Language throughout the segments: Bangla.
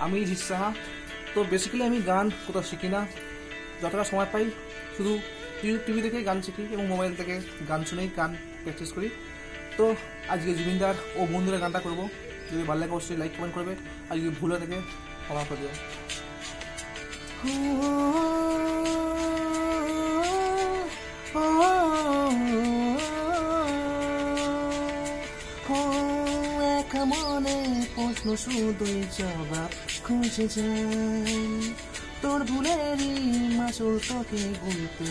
আমি জিৎ সাহা। তো বেসিক্যালি আমি গান কোথাও শিখি না, যতটা সময় পাই শুধু টিভি থেকে গান শিখি এবং মোবাইল থেকে গান শুনেই গান প্র্যাকটিস করি। তো আজকে জুবিনদার ও বন্ধুরা গানটা করবো, যদি ভালো লাগে অবশ্যই লাইক কমেন্ট করবে, আর যদি ভুল হয়ে থাকে ক্ষমা করে দেবে। মনে প্রশ্ন শুধুই জবাব খুঁজে যাই, তোর ভুলেরই মাসুল তোকে গুনতে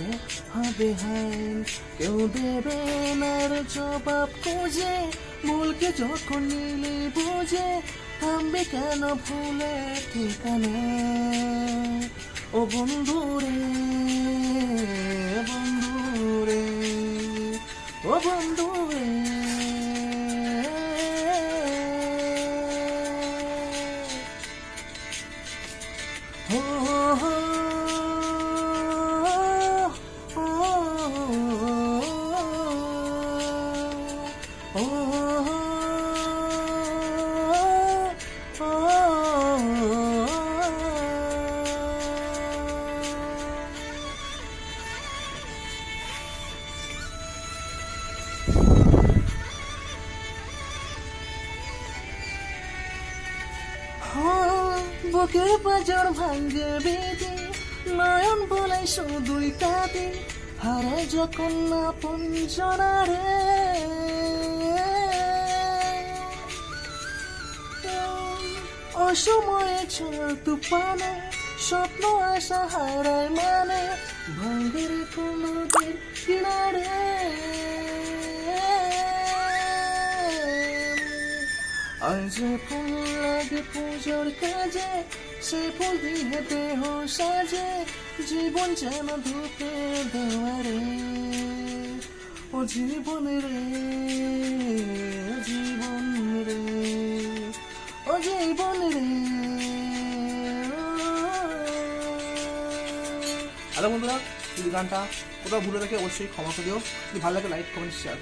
হবে হাই। কেউ দেবে না রে জবাব খুঁজে, ভুলকে যখন নিলি বুঝে, থামবে কেন ভুলে ঠিকানা। ও বন্ধু রে, বন্ধু রে, ও বন্ধু রে। বুকের পাঁজর ভাঙ্গে বেঁধে নয়ন বলে শুধুই কাঁদে, হারায় যখন আপন জনারে। অসময়ে ঝড় তুফানে স্বপ্ন আশা হারায় মানে, ভাঙ্গের নদীর কিনারে। আর যে ফুল লাগে পুজোর কাজে, সে ফুল দিয়ে দেহ সাজে, জীবন যেন ধূপের দেওয়ারে। ও জীবন রে, জীবন রে, ও জীবন রে। হ্যালো বন্ধুরা, যদি গানটা কোথাও ভুলে থাকে অবশ্যই ক্ষমা করে দিও, যদি ভালো লাগে লাইক কমেন্ট শেয়ার।